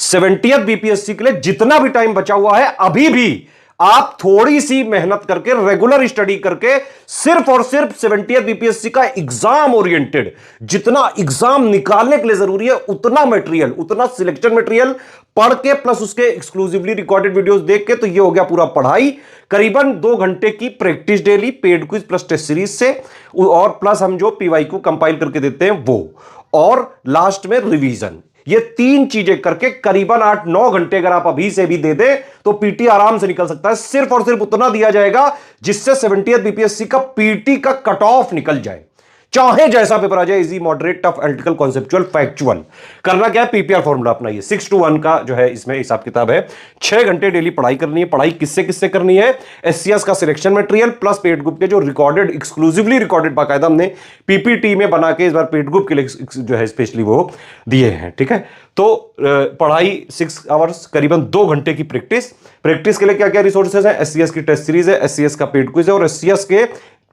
70th BPSC के लिए जितना भी टाइम बचा हुआ है, अभी भी आप थोड़ी सी मेहनत करके, रेगुलर स्टडी करके, सिर्फ और सिर्फ 70th बीपीएससी का एग्जाम ओरिएंटेड जितना एग्जाम निकालने के लिए जरूरी है, उतना मटेरियल, उतना सिलेक्शन मटेरियल पढ़ के प्लस उसके एक्सक्लूसिवली रिकॉर्डेड वीडियोस देख के, तो ये हो गया पूरा पढ़ाई। करीबन 2 घंटे की practice daily, paid quiz plus test series से, और प्लस हम जो पीवाईक्यू कंपाइल करके देते हैं वो, और लास्ट में रिवीजन। ये 3 चीजें करके करीबन 8-9 घंटे अगर आप अभी से भी दे दें तो पीटी आराम से निकल सकता है। सिर्फ और सिर्फ उतना दिया जाएगा जिससे 70th बीपीएससी का पीटी का कट ऑफ निकल जाए, चाहे जैसा पेपर आ जाए, easy, moderate, tough, analytical, conceptual, factual. करना क्या है, पीपीआर फॉर्मूला अपनाइए। 6:1 का जो है इसमें हिसाब किताब है। 6 घंटे डेली पढ़ाई करनी है। पढ़ाई किससे किससे करनी है? एससीएस का selection material plus paid group के जो रिकॉर्डेड, एक्सक्लूसिवली रिकॉर्डेड, बाकायदा हमने पीपीटी में बना के इस बार पेड ग्रुप के लिए जो है स्पेशली वो दिए हैं। ठीक है, तो पढ़ाई 6 आवर्स, करीबन 2 घंटे की प्रैक्टिस। प्रैक्टिस के लिए क्या क्या रिसोर्सेज है? एससीएस की टेस्ट सीरीज है, एससीएस का पेड क्विज है, और एससीएस के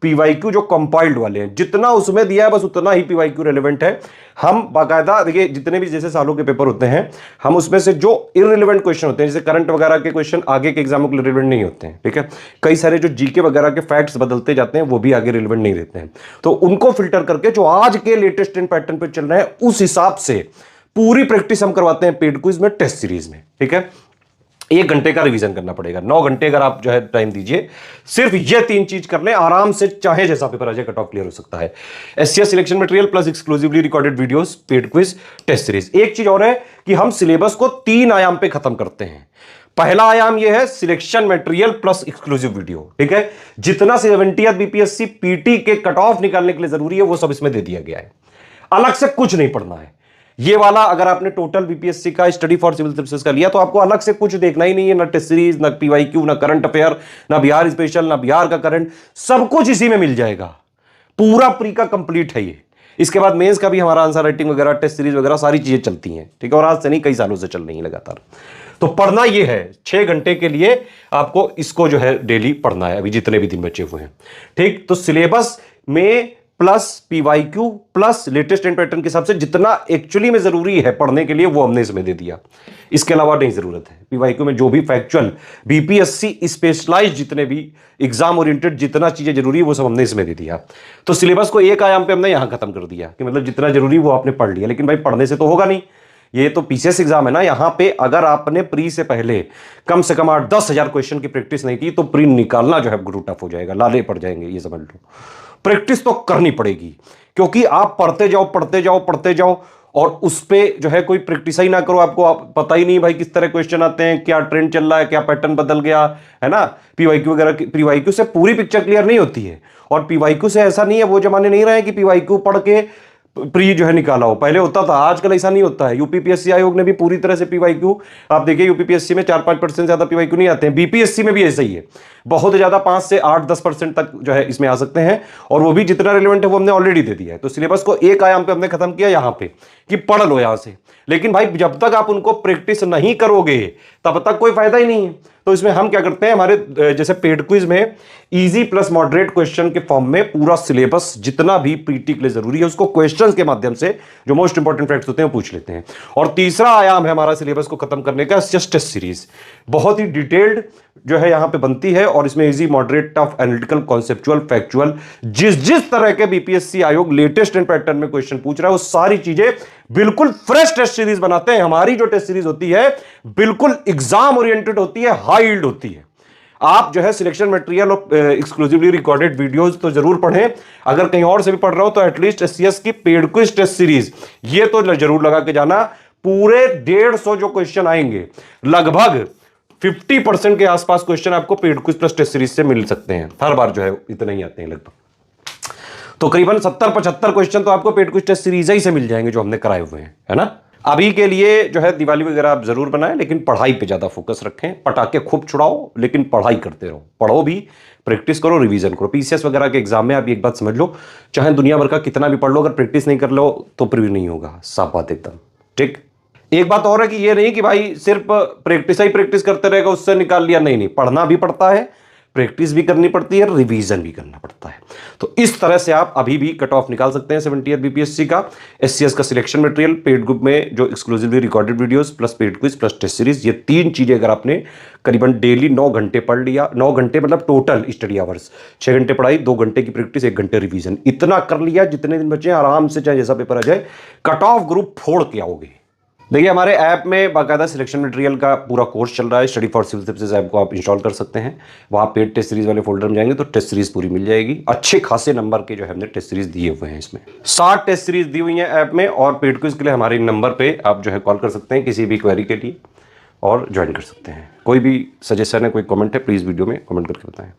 पीवाईक्यू जो कंपाइल्ड वाले हैं, जितना उसमें दिया है बस उतना ही पीवाईक्यू रेलेवेंट है। हम बाकायदा देखिए, जितने भी जैसे सालों के पेपर होते हैं, हम उसमें से जो इररिलेवेंट क्वेश्चन होते हैं, जैसे करंट वगैरह के क्वेश्चन आगे के एग्जामों के लिए रिलेवेंट नहीं होते हैं। ठीक है, कई सारे जो जीके वगैरह के फैक्ट्स बदलते जाते हैं वो भी आगे रिलेवेंट नहीं रहते हैं, तो उनको फिल्टर करके जो आज के लेटेस्ट इन पैटर्न पे चल रहे हैं उस हिसाब से पूरी प्रैक्टिस हम करवाते हैं पेड क्विज में, टेस्ट सीरीज में। ठीक है, 1 घंटे का रिवीजन करना पड़ेगा। 9 घंटे अगर आप जो है टाइम दीजिए, सिर्फ ये 3 चीज कर लें, आराम से चाहे जैसा पेपर आ जाए कट ऑफ क्लियर हो सकता है। SCS selection material plus exclusively recorded videos, paid quiz, test series. एक चीज और है कि हम सिलेबस को 3 आयाम पे खत्म करते हैं। पहला आयाम यह है selection material plus exclusive video. ठीक है, जितना 70th बीपीएससी पीटी के कट ऑफ निकालने के लिए जरूरी है वो सब इसमें दे दिया गया है। अलग से कुछ नहीं पढ़ना है। ये वाला अगर आपने टोटल बीपीएससी का स्टडी फॉर सिविल सर्विसेज का लिया तो आपको अलग से कुछ देखना ही नहीं है, ना टेस्ट सीरीज, ना पीवाईक्यू, ना करंट अफेयर, ना बिहार स्पेशल, ना बिहार का करंट, सब कुछ इसी में मिल जाएगा। पूरा प्री का कंप्लीट है ये। इसके बाद मेंस का भी हमारा आंसर राइटिंग वगैरह, टेस्ट सीरीज वगैरह सारी चीजें चलती हैं। ठीक है, और आज से नहीं, कई सालों से चल रही है लगातार। तो पढ़ना ये है, 6 घंटे के लिए आपको इसको जो है डेली पढ़ना है, अभी जितने भी दिन बचे हुए हैं। ठीक, तो सिलेबस में plus PYQ plus latest and pattern के हिसाब से जितना एक्चुअली में जरूरी है पढ़ने के लिए वो हमने इसमें दे दिया। इसके अलावा नहीं जरूरत है। पीवाईक्यू में जो भी फैक्चुअल, बीपीएससी स्पेशलाइज्ड जितने भी एग्जाम ओरिएंटेड जितना चीजें जरूरी है वो सब हमने इसमें दे दिया। तो सिलेबस को एक आयाम पे हमने यहां खत्म कर दिया कि मतलब जितना जरूरी वो आपने पढ़ लिया। लेकिन भाई पढ़ने से तो होगा नहीं, ये तो पीसीएस एग्जाम है ना। यहां पे अगर आपने प्री से पहले कम से कम 8-10 हजार क्वेश्चन की प्रैक्टिस नहीं की तो प्री निकालना जो है गुरु टफ हो जाएगा, लाले पड़ जाएंगे, ये समझ लो। प्रैक्टिस तो करनी पड़ेगी, क्योंकि आप पढ़ते जाओ पढ़ते जाओ पढ़ते जाओ और उस पे जो है कोई प्रैक्टिस ही ना करो, आपको पता ही नहीं भाई किस तरह क्वेश्चन आते हैं, क्या ट्रेंड चल रहा है, क्या पैटर्न बदल गया है ना। पीवाईक्यू वगैरह, पीवाईक्यू से पूरी पिक्चर क्लियर नहीं होती है। और पीवाईक्यू से ऐसा नहीं है, वो जमाने नहीं रहे कि पीवाईक्यू पढ़ के प्री जो है निकाला हो, पहले होता था, आजकल ऐसा नहीं होता है। यूपीपीएससी आयोग ने भी पूरी तरह से पीवाईक्यू, आप देखिए यूपीपीएससी में 4-5% ज्यादा पीवाईक्यू नहीं आते हैं। बीपीएससी में भी ऐसा ही है, बहुत ज्यादा 5 से 8-10% तक जो है इसमें आ सकते हैं, और वो भी जितना रिलेवेंट है वो हमने ऑलरेडी दे दिया है। तो सिलेबस को एक आयाम पे हमने खत्म किया यहां पे कि पढ़ लो यहां से। लेकिन भाई जब तक आप उनको प्रैक्टिस नहीं करोगे तब तक कोई फायदा ही नहीं है। तो इसमें हम क्या करते हैं, हमारे जैसे पेड क्विज में इजी प्लस मॉडरेट क्वेश्चन के फॉर्म में पूरा सिलेबस जितना भी पीटी के लिए जरूरी है उसको क्वेश्चंस के माध्यम से जो मोस्ट इंपॉर्टेंट फैक्ट्स होते हैं वो पूछ लेते हैं। और तीसरा आयाम है हमारा सिलेबस को खत्म करने का, जस्ट टेस्ट सीरीज। बहुत ही डिटेल्ड जो है यहां पे बनती है, और इसमें easy, moderate, tough, analytical, conceptual, factual, जिस तरह के बीपीएससी आयोग लेटेस्ट एंड पैटर्न में क्वेश्चन पूछ रहा है वो सारी चीजें बिल्कुल फ्रेश टेस्ट सीरीज बनाते हैं। हमारी जो टेस्ट सीरीज होती है बिल्कुल एग्जाम ओरिएंटेड होती है, हाई यील्ड होती है। आप जो है सिलेक्शन मटेरियल और एक्सक्लूसिवली रिकॉर्डेड वीडियोस तो जरूर पढ़ें। अगर कहीं और से भी पढ़ रहे हो तो एटलीस्ट एससीएस की पेड क्विज टेस्ट सीरीज ये तो जरूर लगा के जाना। पूरे 150 जो क्वेश्चन आएंगे, लगभग 50% के आसपास क्वेश्चन आपको paid quiz plus test series से मिल सकते हैं। हर बार जो है इतना ही आते हैं लगभग, तो करीबन 70-75 क्वेश्चन तो आपको पेड क्विज टेस्ट सीरीज ही से मिल जाएंगे जो हमने कराए हुए हैं, है ना। अभी के लिए जो है दिवाली वगैरह आप जरूर बनाएं, लेकिन पढ़ाई पे ज्यादा फोकस रखें। पटाखे खूब छुड़ाओ लेकिन पढ़ाई करते रहो, पढ़ो भी, प्रैक्टिस करो, रिवीजन करो। पीसीएस वगैरह के एग्जाम में आप एक बात समझ लो, चाहे दुनिया भर का कितना भी पढ़ लो, अगर प्रैक्टिस नहीं कर लो तो प्रिव्यू नहीं होगा, साफ बात एकदम। ठीक, एक बात और है कि ये नहीं कि भाई सिर्फ प्रैक्टिस ही प्रैक्टिस करते रहेगा उससे निकाल लिया, नहीं, पढ़ना भी पड़ता है, प्रैक्टिस भी करनी पड़ती है, रिवीजन भी करना पड़ता है। तो इस तरह से आप अभी भी कट ऑफ निकाल सकते हैं 70th बीपीएससी का। एससीएस का सिलेक्शन मटेरियल, पेड ग्रुप में जो exclusively recorded videos plus paid quiz plus test series, ये 3 चीजें अगर आपने करीबन डेली 9 घंटे पढ़ लिया, 9 घंटे मतलब टोटल स्टडी आवर्स, 6 घंटे पढ़ाई, 2 घंटे की प्रैक्टिस, 1 घंटे रिवीजन, इतना कर लिया, जितने दिन बचे आराम से चाहे जैसा पेपर आ जाए कट ऑफ ग्रुप फोड़ के आओगे। देखिए हमारे ऐप में बाकायदा सिलेक्शन मटेरियल का पूरा कोर्स चल रहा है। Study for civil services app को आप इंस्टॉल कर सकते हैं। वहाँ पेड टेस्ट सीरीज वाले फोल्डर में जाएंगे तो टेस्ट सीरीज पूरी मिल जाएगी। अच्छे खासे नंबर के जो है हमने टेस्ट सीरीज दिए हुए हैं, इसमें 60 टेस्ट सीरीज दी हुई हैं ऐप में। और पेड क्विज के लिए हमारे नंबर पर आप जो है कॉल कर सकते हैं किसी भी क्वेरी के लिए और ज्वाइन कर सकते हैं। कोई भी सजेशन है, कोई कमेंट है, प्लीज़ वीडियो में कमेंट करके बताएं।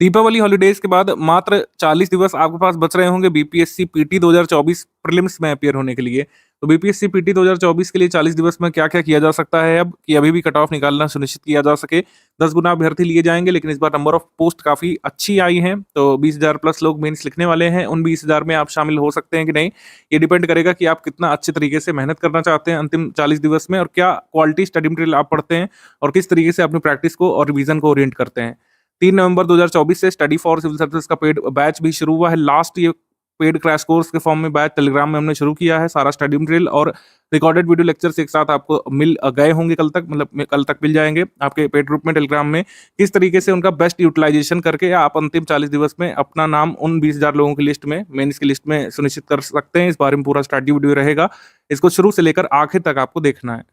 दीपावली हॉलीडेज के बाद मात्र 40 दिवस आपके पास बच रहे होंगे बीपीएससी पीटी 2024 प्रीलिम्स में अपियर होने के लिए। तो बीपीएससी पीटी 2024 के लिए 40 दिवस में क्या क्या किया जा सकता है अब कि अभी भी कट ऑफ निकालना सुनिश्चित किया जा सके। 10 गुना अभ्यर्थी लिए जाएंगे, लेकिन इस बार नंबर ऑफ पोस्ट काफी अच्छी आई हैं, तो 20,000 प्लस लोग मेंस लिखने वाले हैं। उन 20,000 में आप शामिल हो सकते हैं कि नहीं, ये डिपेंड करेगा कि आप कितना अच्छे तरीके से मेहनत करना चाहते हैं अंतिम 40 दिवस में, और क्या क्वालिटी स्टडी मटेरियल आप पढ़ते हैं और किस तरीके से अपनी प्रैक्टिस को और रिवीजन को ओरिएंट करते हैं। 3 नवंबर 2024 से स्टडी फॉर सिविल सर्विसेज का पेड बैच भी शुरू हुआ है। लास्ट ये पेड क्रैश कोर्स के फॉर्म में बैच टेलीग्राम में हमने शुरू किया है। सारा स्टडी मटेरियल और रिकॉर्डेड वीडियो लेक्चर्स एक साथ आपको मिल गए होंगे कल तक, मतलब कल तक मिल जाएंगे आपके पेड ग्रुप में टेलीग्राम में। किस तरीके से उनका बेस्ट यूटिलाइजेशन करके आप अंतिम 40 दिवस में अपना नाम उन 20,000 लोगों की लिस्ट में, मेंस की लिस्ट में सुनिश्चित कर सकते हैं, इस बारे में पूरा स्टडी वीडियो रहेगा। इसको शुरू से लेकर आखिर तक आपको देखना है।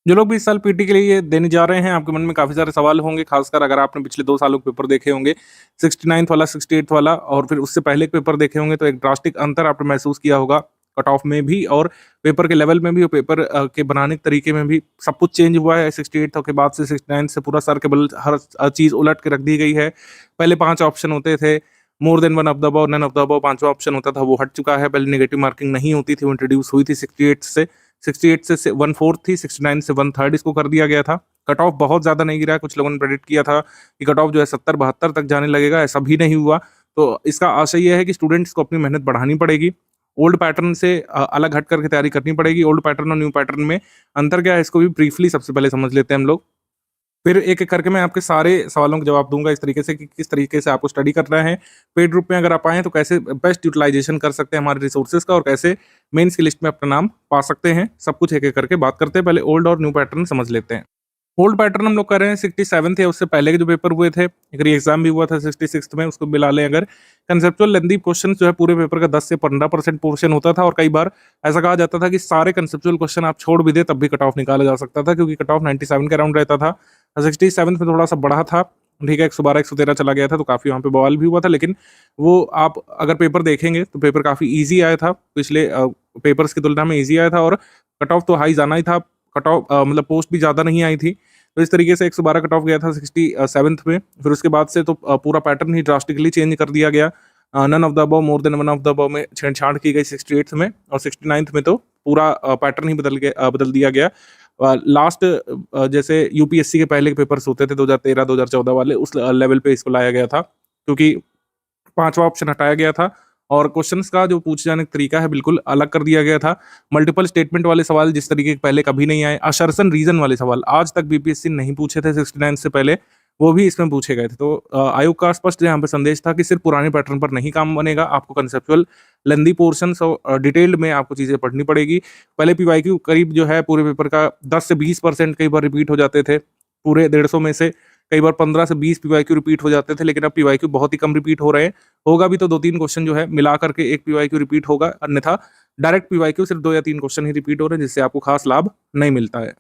जो लोग भी इस साल पीटी के लिए देने जा रहे हैं, आपके मन में काफ़ी सारे सवाल होंगे, खासकर अगर आपने पिछले 2 सालों के पेपर देखे होंगे, 69th वाला, 68th वाला, और फिर उससे पहले के पेपर देखे होंगे, तो एक ड्रास्टिक अंतर आपने महसूस किया होगा कट ऑफ में भी और पेपर के लेवल में भी, और पेपर के बनाने के तरीके में भी। सब कुछ चेंज हुआ है 68 के बाद से। 69 से पूरा सर के बल हर चीज़ उलट के रख दी गई है। पहले 5 ऑप्शन होते थे, more than one of the above, none of the above 5वां ऑप्शन होता था, वो हट चुका है। पहले नेगेटिव मार्किंग नहीं होती थी, वो इंट्रोड्यूस हुई थी 68 से। 68 से 1/4 थी, 69 से 1/3 इसको कर दिया गया था। कट ऑफ बहुत ज़्यादा नहीं गिरा है। कुछ लोगों ने प्रेडिक्ट किया था कि कट ऑफ जो है 70-72 तक जाने लगेगा, ऐसा भी नहीं हुआ। तो इसका आशय यह है कि स्टूडेंट्स को अपनी मेहनत बढ़ानी पड़ेगी, ओल्ड पैटर्न से अलग हट करके तैयारी करनी पड़ेगी। ओल्ड पैटर्न और न्यू पैटर्न में अंतर क्या है, इसको भी ब्रीफली सबसे पहले समझ लेते हैं हम लोग। फिर एक-एक करके मैं आपके सारे सवालों के जवाब दूँगा इस तरीके से कि किस तरीके से आपको स्टडी करना है। पेड ग्रुप में अगर आप आएँ तो कैसे बेस्ट यूटिलाइज़ेशन कर सकते हैं हमारे रिसोर्सेज़ का, और कैसे मेंस की लिस्ट में अपना नाम पा सकते हैं। सब कुछ एक-एक करके बात करते हैं। पहले ओल्ड और न्यू पैटर्न समझ लेते हैं। ओल्ड पैटर्न हम लोग कर रहे हैं 67 थे, उससे पहले के जो पेपर हुए थे, एक री एग्जाम भी हुआ था 66th में, उसको मिला लें अगर। कंसेप्चुअल लेंथी क्वेश्चन जो है पूरे पेपर का 10 से 15% पोर्शन होता था, और कई बार ऐसा कहा जाता था कि सारे कंसेप्चुअल क्वेश्चन आप छोड़ भी दे तब भी कट ऑफ निकाला जा सकता था, क्योंकि कट ऑफ 97 के अराउंड रहता था। 67 में थोड़ा सा बढ़ा था, ठीक है, 112 113 चला गया था, तो काफ़ी वहाँ पे बवाल भी हुआ था। लेकिन वो आप अगर पेपर देखेंगे तो पेपर काफ़ी ईजी आया था, पिछले पेपर्स की तुलना में ईजी आया था, और कट ऑफ तो हाई जाना ही था। कट ऑफ मतलब पोस्ट भी ज़्यादा नहीं आई थी, तो इस तरीके से 112 कट ऑफ गया था 67th में। फिर उसके बाद से तो पूरा पैटर्न ही ड्रास्टिकली चेंज कर दिया गया। None of the above, more than one of the above में छेड़छाड़ की गई 68th में, और 69th में तो पूरा पैटर्न ही बदल दिया गया। लास्ट जैसे यूपीएससी के पहले के पेपर्स होते थे 2013 2014 वाले, उस लेवल पे इसको लाया गया था, क्योंकि 5वां ऑप्शन हटाया गया था और क्वेश्चंस का जो पूछे जाने का तरीका है बिल्कुल अलग कर दिया गया था। मल्टीपल स्टेटमेंट वाले सवाल जिस तरीके के पहले कभी नहीं आए, असर्शन रीजन वाले सवाल आज तक बीपीएससी नहीं पूछे थे 69 से पहले, वो भी इसमें पूछे गए थे। तो आयोग का स्पष्ट यहाँ पे संदेश था कि सिर्फ पुराने पैटर्न पर नहीं काम बनेगा, आपको कंसेप्चुअल लेंदी पोर्शंस और डिटेल्ड में आपको चीज़ें पढ़नी पड़ेगी। पहले पीवाईक्यू करीब जो है पूरे पेपर का 10 से 20% कई बार रिपीट हो जाते थे, पूरे 150 में से कई बार 15 से 20 पीवाईक्यू रिपीट हो जाते थे, लेकिन अब पीवाईक्यू बहुत ही कम रिपीट हो रहे हैं। होगा भी तो 2-3 क्वेश्चन जो है मिला करके एक पीवाईक्यू रिपीट होगा, अन्यथा डायरेक्ट पीवाईक्यू सिर्फ 2 या 3 क्वेश्चन ही रिपीट हो रहे हैं, जिससे आपको खास लाभ नहीं मिलता है।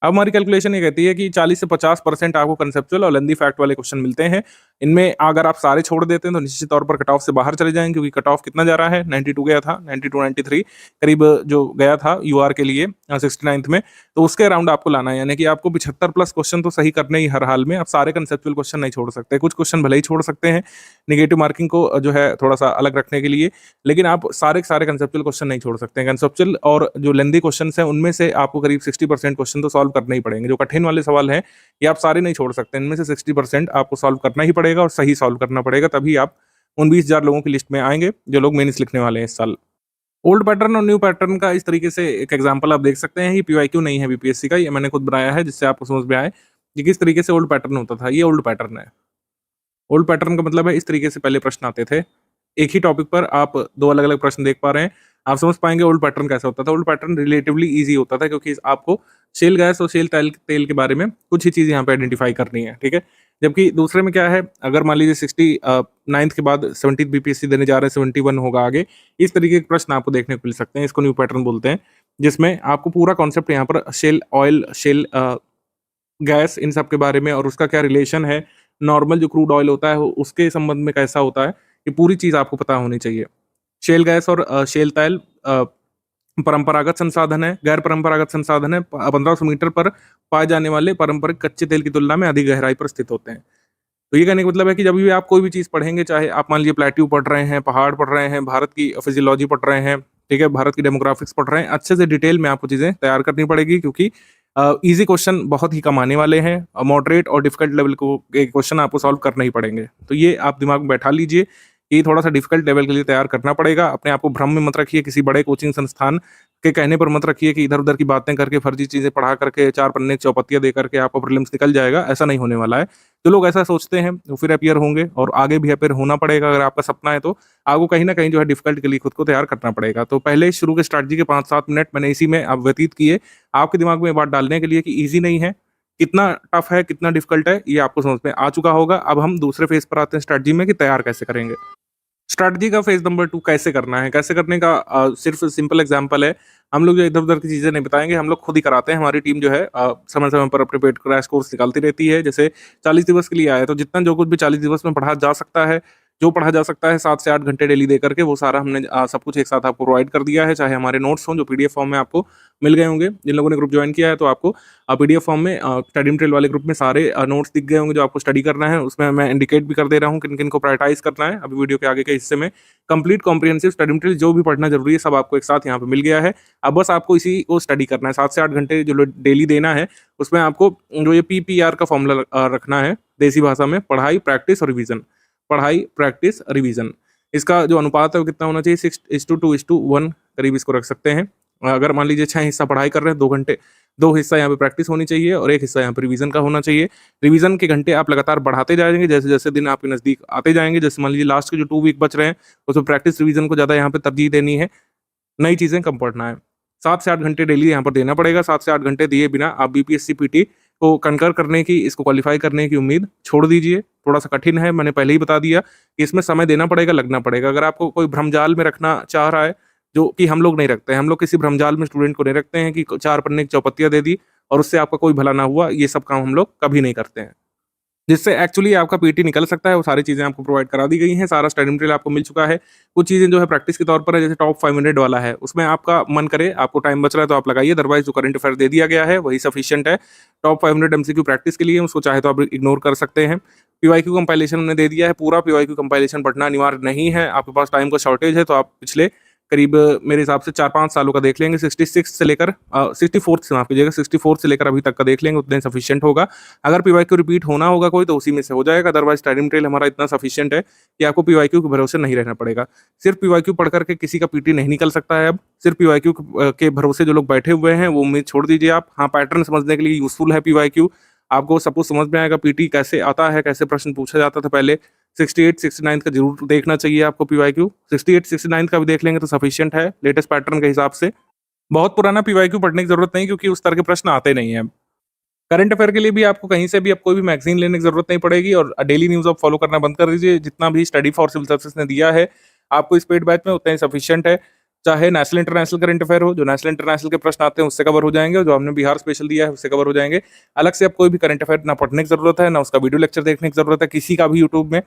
अब हमारी कैलकुलेशन ये कहती है कि 40 से 50% आपको कंसेप्चुअल और लेंदी फैक्ट वाले क्वेश्चन मिलते हैं। इनमें अगर आप सारे छोड़ देते हैं तो निश्चित तौर पर कट ऑफ से बाहर चले जाएंगे, क्योंकि कट ऑफ कितना जा रहा है, 92 गया था, 92-93 करीब जो गया था यूआर के लिए 69th में, तो उसके अराउंड आपको लाना है। यानी कि आपको 75 प्लस क्वेश्चन तो सही करने ही हर हाल में। आप सारे कंसेप्चुअल क्वेश्चन नहीं छोड़ सकते, कुछ क्वेश्चन भले ही छोड़ सकते हैं निगेटिव मार्किंग को जो है थोड़ा सा अलग रखने के लिए, लेकिन आप सारे के सारे कंसेप्चुअल क्वेश्चन नहीं छोड़ सकते हैं। कंसेप्चुअल और जो लेंदी क्वेश्चन हैं उनमें से आपको करीब 60% क्वेश्चन तो सॉल्व करने ही पड़ेंगे। जो कठिन वाले सवाल हैं ये आप सारे नहीं छोड़ सकते, इनमें से 60% आपको सॉल्व करना ही पड़ेगा, और सही सॉल्व करना पड़ेगा, तभी आप उन 20,000 लोगों की लिस्ट में आएंगे जो लोग मेंस लिखने वाले हैं इस साल। ओल्ड पैटर्न और न्यू पैटर्न का इस तरीके से एक एग्जांपल आप देख सकते हैं। ये पीवाईक्यू नहीं है बीपीएससी का, ये मैंने खुद बनाया है जिससे आपको समझ में आए कि किस तरीके से ओल्ड पैटर्न होता था। ये ओल्ड पैटर्न है, ओल्ड पैटर्न का मतलब है इस तरीके से पहले प्रश्न आते थे। एक ही टॉपिक पर आप 2 अलग-अलग प्रश्न देख पा रहे हैं। आप समझ पाएँगे ओल्ड पैटर्न कैसा होता था। ओल्ड पैटर्न रिलेटिवली ईज़ी होता था क्योंकि आपको शेल गैस और शेल तेल तेल के बारे में कुछ ही चीज़ यहाँ पे आइडेंटिफ़ाई करनी है, ठीक है? जबकि दूसरे में क्या है, अगर मान लीजिए 9th के बाद 17th बीपीएससी देने जा रहे हैं, 71 होगा आगे, इस तरीके के प्रश्न आपको देखने को मिल सकते हैं। इसको न्यू पैटर्न बोलते हैं, जिसमें आपको पूरा कॉन्सेप्ट यहाँ पर शेल ऑयल, शेल गैस इन सब के बारे में और उसका क्या रिलेशन है, नॉर्मल जो क्रूड ऑयल होता है वो उसके संबंध में कैसा होता है, ये पूरी चीज़ आपको पता होनी चाहिए। शेल गैस और शेल तेल परंपरागत संसाधन है, गैर परंपरागत संसाधन है। 1500 मीटर पर पाए जाने वाले पारंपरिक कच्चे तेल की तुलना में अधिक गहराई पर स्थित होते हैं। तो ये कहने का मतलब है कि जब भी आप कोई भी चीज़ पढ़ेंगे, चाहे आप मान लीजिए प्लेट्यू पढ़ रहे हैं, पहाड़ पढ़ रहे हैं, भारत की फिजियोलॉजी पढ़ रहे हैं, ठीक है? भारत की डेमोग्राफिक्स पढ़ रहे हैं, अच्छे से डिटेल में आपको चीज़ें तैयार करनी पड़ेगी क्योंकि ईज़ी क्वेश्चन बहुत ही कम आने वाले हैं। मॉडरेट और डिफिकल्ट लेवल को के क्वेश्चन आपको सॉल्व करने ही पड़ेंगे। तो ये आप दिमाग में बैठा लीजिए, ये थोड़ा-सा डिफिकल्ट लेवल के लिए तैयार करना पड़ेगा। अपने आप को भ्रम में मत रखिए, किसी बड़े कोचिंग संस्थान के कहने पर मत रखिए कि इधर-उधर की बातें करके, फर्जी चीज़ें पढ़ा करके, 4 पन्ने की चौपत्तियाँ दे करके आपका प्रीलिम्स निकल जाएगा, ऐसा नहीं होने वाला है। जो लोग ऐसा सोचते हैं, वो फिर अपीयर होंगे और आगे भी अपीयर होना पड़ेगा अगर आपका सपना है तो। आपको कहीं न कहीं जो है डिफिकल्ट के लिए खुद को तैयार करना पड़ेगा। तो पहले शुरू के स्ट्रैटेजी के 5-7 मिनट मैंने इसी में अब व्यतीत किए, आपके दिमाग में ये बात डालने के लिए कि ईज़ी नहीं है, कितना टफ है, कितना डिफिकल्ट है, ये आपको समझ में आ चुका होगा। अब हम दूसरे फेज़ पर आते हैं स्ट्रैटेजी में कि तैयार कैसे करेंगे। स्ट्रैटेजी का फेज़ नंबर 2 कैसे करना है? कैसे करने का सिर्फ़ सिंपल एग्ज़ाम्पल है। हम लोग जो इधर-उधर की चीज़ें नहीं बताएँगे, हम लोग खुद ही कराते हैं। हमारी टीम जो है समय-समय पर अपने पेड क्रैश कोर्स निकालती रहती है। जैसे 40 दिवस के लिए आया है, तो जितना जो कुछ भी 40 दिवस में पढ़ा जा सकता है, जो पढ़ा जा सकता है 7 से 8 घंटे डेली दे करके, वो सारा हमने सब कुछ एक साथ आपको प्रोवाइड कर दिया है। चाहे हमारे नोट्स हों, जो पीडीएफ फॉर्म में आपको मिल गए होंगे। जिन लोगों ने ग्रुप जॉइन किया है, तो आपको पीडीएफ फॉर्म में स्टडी मटेरियल वाले ग्रुप में सारे नोट्स दिख गए होंगे जो आपको स्टडी करना है। उसमें मैं इंडिकेट भी कर दे रहा हूँ किन-किन को प्रायोरिटाइज़ करना है। अभी वीडियो के आगे के हिस्से में कंप्लीट कॉम्प्रिहेंसिव स्टडी मटेरियल जो भी पढ़ना ज़रूरी है, सब आपको एक साथ यहाँ पे मिल गया है। अब बस आपको इसी को स्टडी करना है। 7 से 8 घंटे जो डेली देना है, उसमें आपको जो ये पीपीआर का फॉर्मूला रखना है, देसी भाषा में पढ़ाई, प्रैक्टिस और रिवीजन। पढ़ाई, प्रैक्टिस, रिवीजन। इसका जो अनुपात है वो कितना होना चाहिए? 6:2:1 करीब इसको रख सकते हैं। अगर मान लीजिए 6 हिस्सा पढ़ाई कर रहे हैं, 2 घंटे 2 हिस्सा यहाँ पे प्रैक्टिस होनी चाहिए और 1 हिस्सा यहाँ पे रिवीजन का होना चाहिए। रिवीजन के घंटे आप लगातार बढ़ाते जाएँगे जैसे-जैसे दिन आपके नज़दीक आते जाएँगे। जैसे मान लीजिए लास्ट के जो 2 वीक बच रहे हैं, उसमें प्रैक्टिस रिवीजन को ज़्यादा यहाँ पे तरजीह देनी है, नई चीज़ें कम पढ़ना है। 7 से 8 घंटे डेली यहाँ पर देना पड़ेगा। 7 से 8 घंटे दिए बिना आप बीपीएससी पीटी को कनकर करने की, इसको क्वालीफाई करने की उम्मीद छोड़ दीजिए। थोड़ा-सा कठिन है, मैंने पहले ही बता दिया कि इसमें समय देना पड़ेगा, लगना पड़ेगा। अगर आपको कोई भ्रमजाल में रखना चाह रहा है, जो कि हम लोग नहीं रखते हैं। हम लोग किसी भ्रमजाल में स्टूडेंट को नहीं रखते हैं कि 4 पन्ने की चौपत्तियाँ दे दी और उससे आपका कोई भला ना हुआ, ये सब काम हम लोग कभी नहीं करते हैं। जिससे एक्चुअली आपका पीटी निकल सकता है, वो सारी चीज़ें आपको प्रोवाइड करा दी गई हैं, सारा स्टडी मटेरियल आपको मिल चुका है। कुछ चीज़ें जो है प्रैक्टिस के तौर पर है, जैसे टॉप 5 मिनट वाला है, उसमें आपका मन करे, आपको टाइम बच रहा है तो आप लगाइए, अदरवाइज़ जो करंट अफेयर दे दिया गया है, वही सफिशिएंट है। टॉप 5 मिनट एमसीक्यू प्रैक्टिस के लिए, उसको चाहे तो आप इग्नोर कर सकते हैं। पीवाईक्यू कंपाइलेशन हमने दे दिया है, पूरा पीवाईक्यू कंपाइलेशन पढ़ना अनिवार्य नहीं है। आपके पास टाइम का शॉर्टेज है, तो आप पिछले करीब मेरे हिसाब से 4-5 सालों का देख लेंगे, 66 से लेकर 64th से माफ़ कीजिएगा, 64 से लेकर अभी तक का देख लेंगे, उतने सफिशिएंट होगा। अगर पीवाईक्यू रिपीट होना होगा कोई तो उसी में से हो जाएगा, अदरवाइज़ स्टडी मटेरियल हमारा इतना सफिशिएंट है कि आपको पीवाईक्यू के भरोसे नहीं रहना पड़ेगा। सिर्फ पीवाईक्यू पढ़ कर के किसी का पीटी नहीं निकल सकता है अब, सिर्फ पीवाईक्यू के भरोसे जो लोग बैठे हुए हैं, वो उम्मीद छोड़ दीजिए आप। हाँ, पैटर्न समझने के लिए यूज़फुल है पीवाईक्यू। आपको सब कुछ समझ में आएगा, पीटी कैसे आता है, कैसे प्रश्न पूछा जाता था पहले। 68, 69 का ज़रूर देखना चाहिए आपको पीवाईक्यू। 68, 69 का भी देख लेंगे तो सफिशिएंट है, लेटेस्ट पैटर्न के हिसाब से। बहुत पुराना पीवाईक्यू पढ़ने की ज़रूरत नहीं क्योंकि उस तरह के प्रश्न आते नहीं हैं अब। करंट अफेयर के लिए भी आपको कहीं से भी अब कोई भी मैगज़ीन लेने की ज़रूरत नहीं पड़ेगी और डेली न्यूज़ आप फॉलो करना बंद कर दीजिए। जितना भी स्टडी फॉर सिविल सर्विसेज ने दिया है, आपको इस पेड बैच में उतना ही सफिशिएंट है। चाहे नेशनल इंटरनेशनल करंट अफेयर हो, जो नेशनल इंटरनेशनल के प्रश्न आते हैं उससे कवर हो जाएँगे और जो हमने बिहार स्पेशल दिया है उससे कवर हो जाएँगे। अलग से अब कोई भी करंट अफेयर ना पढ़ने की ज़रूरत है, ना उसका वीडियो लेक्चर देखने की ज़रूरत है किसी का भी यूट्यूब में।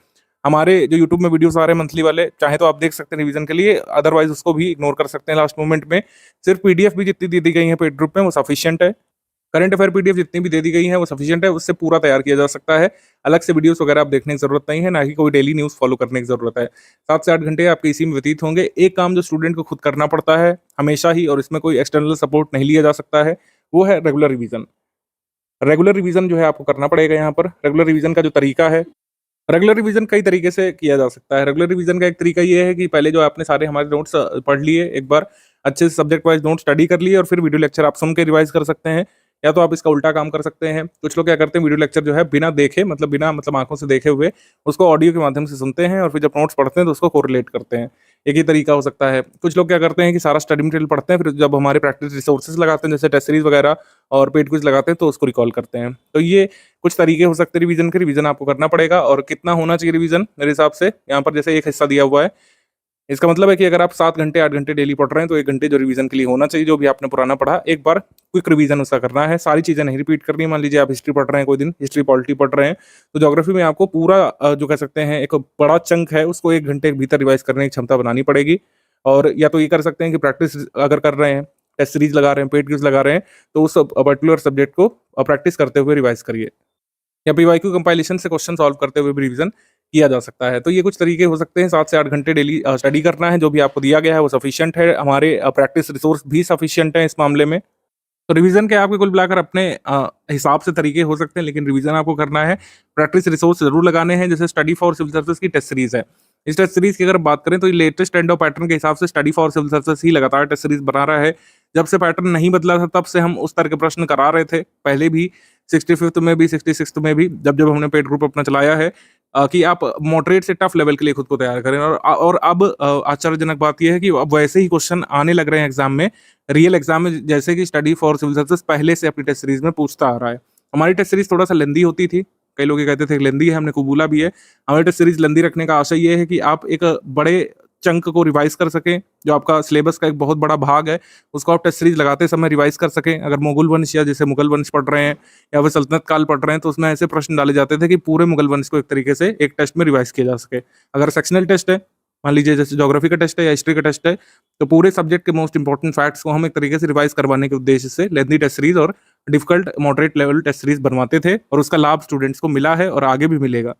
हमारे जो यूट्यूब में वीडियोज़ आ रहे हैं मंथली वाले, चाहे तो आप देख सकते हैं रिवीजन के लिए, अदरवाइज़ उसको भी इग्नोर कर सकते हैं लास्ट मोमेंट में। सिर्फ पीडीएफ भी जितनी दे दी गई है पेड ग्रुप में वो सफिशिएंट है। करंट अफेयर पीडीएफ जितनी भी दे दी गई है वो सफिशिएंट है, उससे पूरा तैयार किया जा सकता है। अलग से वीडियोज़ वगैरह आप देखने की ज़रूरत नहीं है, ना ही कोई डेली न्यूज़ फॉलो करने की ज़रूरत है। 7 से 8 घंटे आपके इसी में व्यतीत होंगे। एक काम जो स्टूडेंट को खुद करना पड़ता है हमेशा ही और इसमें कोई एक्सटर्नल सपोर्ट नहीं लिया जा सकता है, वो है रेगुलर रिवीजन। रेगुलर रिवीजन जो है आपको करना पड़ेगा यहाँ पर। रेगुलर रिवीजन का जो तरीका है, रेगुलर रिवीजन कई तरीके से किया जा सकता है। रेगुलर रिवीजन का एक तरीका ये है कि पहले जो आपने सारे हमारे नोट्स पढ़ लिए, एक बार अच्छे से सब्जेक्ट वाइज नोट स्टडी कर लिए और फिर वीडियो लेक्चर आप सुन के रिवाइज कर सकते हैं। या तो आप इसका उल्टा काम कर सकते हैं। कुछ लोग क्या करते हैं, वीडियो लेक्चर जो है बिना देखे, मतलब बिना मतलब आंखों से देखे हुए उसको ऑडियो के माध्यम से सुनते हैं और फिर जब नोट्स पढ़ते हैं तो उसको कोरिलेट करते हैं। एक ही तरीका हो सकता है। कुछ लोग क्या करते हैं कि सारा स्टडी मटेरियल पढ़ते हैं, फिर जब हमारे प्रैक्टिस रिसोर्सेज लगाते हैं जैसे टेस्ट सीरीज वगैरह और पेड क्विज लगाते हैं तो उसको रिकॉल करते हैं। तो ये कुछ तरीके हो सकते हैं रिवीजन के। रिवीजन आपको करना पड़ेगा, और कितना होना चाहिए रिवीजन मेरे हिसाब से, यहाँ पर जैसे एक हिस्सा दिया हुआ है, इसका मतलब है कि अगर आप 7 घंटे 8 घंटे डेली पढ़ रहे हैं तो 1 घंटे जो रिवीजन के लिए होना चाहिए, जो भी आपने पुराना पढ़ा एक बार क्विक रिवीजन उसका करना है। सारी चीजें नहीं रिपीट करनी। मान लीजिए आप हिस्ट्री पढ़ रहे हैं, कोई दिन हिस्ट्री पॉलिटी पढ़ रहे हैं, तो ज्योग्राफी में आपको पूरा जो कह सकते हैं एक बड़ा चंक है उसको 1 घंटे के भीतर रिवाइज करने की क्षमता बनानी पड़ेगी। और या तो ये कर सकते हैं कि प्रैक्टिस अगर कर रहे हैं, टेस्ट सीरीज लगा रहे हैं, पेड क्विज लगा रहे हैं, तो उस पर्टिकुलर सब्जेक्ट को प्रैक्टिस करते हुए रिवाइज करिए, या पीवाईक्यू कंपाइलेशन से क्वेश्चन सॉल्व करते हुए भी रिवीजन किया जा सकता है। तो ये कुछ तरीके हो सकते हैं। 7 से 8 घंटे डेली स्टडी करना है, जो भी आपको दिया गया है वो सफिशिएंट है। हमारे प्रैक्टिस रिसोर्स भी सफिशिएंट है इस मामले में। तो रिवीजन के आपके कुल मिलाकर अपने हिसाब से तरीके हो सकते हैं, लेकिन रिवीजन आपको करना है। प्रैक्टिस रिसोर्स जरूर लगाने हैं, जैसे स्टडी फॉर सिविल सर्विसेज की टेस्ट सीरीज है। इस टेस्ट सीरीज की अगर बात करें तो ये लेटेस्ट ट्रेंड और पैटर्न के हिसाब से स्टडी फॉर सिविल सर्विसेज ही लगातार टेस्ट सीरीज बना रहा है। जब से पैटर्न नहीं बदला था तब से हम उस तरह के प्रश्न करा रहे थे, पहले भी 65th में भी 66th में भी, जब जब हमने पेड ग्रुप अपना चलाया है, कि आप मॉडरेट से टफ लेवल के लिए खुद को तैयार करें। और अब आश्चर्यजनक बात यह है कि अब वैसे ही क्वेश्चन आने लग रहे हैं एग्जाम में, रियल एग्जाम में, जैसे कि स्टडी फॉर सिविल सर्विसेज पहले से अपनी टेस्ट सीरीज में पूछता आ रहा है। हमारी टेस्ट सीरीज थोड़ा सा लेंदी होती थी, कई लोग ये कहते थे लेंदी है, हमने कबूला भी है। हमारी टेस्ट सीरीज लेंदी रखने का आशय ये है कि आप एक बड़े चंक को रिवाइज कर सकें, जो आपका सिलेबस का एक बहुत बड़ा भाग है उसको आप टेस्ट सीरीज लगाते समय रिवाइज कर सकें। अगर मुगल वंश या जैसे मुगल वंश पढ़ रहे हैं या फिर सल्तनत काल पढ़ रहे हैं, तो उसमें ऐसे प्रश्न डाले जाते थे कि पूरे मुगल वंश को एक तरीके से एक टेस्ट में रिवाइज किया जा सके। अगर सेक्शनल टेस्ट है, मान लीजिए जैसे ज्योग्राफी का टेस्ट है या हिस्ट्री का टेस्ट है, तो पूरे सब्जेक्ट के मोस्ट इंपॉर्टेंट फैक्ट्स को हम एक तरीके से रिवाइज करवाने के उद्देश्य से लेंथी टेस्ट सीरीज और difficult moderate level test series बनवाते थे, और उसका लाभ स्टूडेंट्स को मिला है और आगे भी मिलेगा।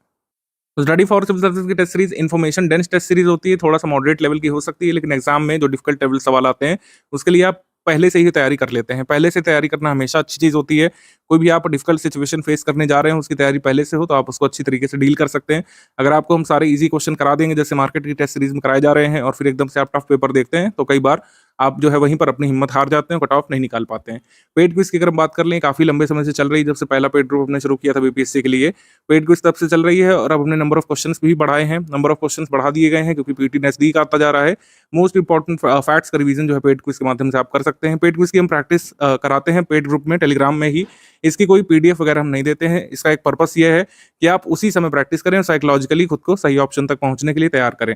तो स्टडी फॉर सिविल सर्विसेज की test series information dense test series होती है, थोड़ा सा मॉडरेट लेवल की हो सकती है, लेकिन एग्जाम में जो डिफिकल्ट लेवल सवाल आते हैं उसके लिए आप पहले से ही तैयारी कर लेते हैं। पहले से तैयारी करना हमेशा अच्छी चीज होती है। कोई भी आप डिफिकल्ट सिचुएशन फेस करने जा रहे हैं, उसकी तैयारी पहले से हो तो आप उसको अच्छी तरीके से डील कर सकते हैं। अगर आपको हम सारे इजी क्वेश्चन करा देंगे जैसे मार्केट की टेस्ट सीरीज में कराए जा रहे हैं, और फिर एकदम से आप टफ पेपर देखते हैं, तो कई बार आप जो है वहीं पर अपनी हिम्मत हार जाते हैं, कट ऑफ नहीं निकाल पाते हैं। पेड क्विज की अगर हम बात कर लें, काफी लंबे समय से चल रही है, जब से पहला पेड ग्रुप हमने शुरू किया था बीपीएससी के लिए, पेड क्विज तब से चल रही है, और अब हमने नंबर ऑफ क्वेश्चंस भी बढ़ाए हैं, नंबर ऑफ क्वेश्चंस बढ़ा दिए गए हैं क्योंकि पीटी नजदीक आता जा रहा है। मोस्ट इंपॉर्टेंट फैक्ट्स का रिवीजन जो है पेड क्विज के माध्यम से आप कर सकते हैं। पेड क्विज की हम प्रैक्टिस कराते हैं पेड ग्रुप में, टेलीग्राम में ही। इसकी कोई पीडीएफ वगैरह हम नहीं देते हैं। इसका एक पर्पस ये है कि आप उसी समय प्रैक्टिस करें और साइकोलॉजिकली खुद को सही ऑप्शन तक पहुंचने के लिए तैयार करें।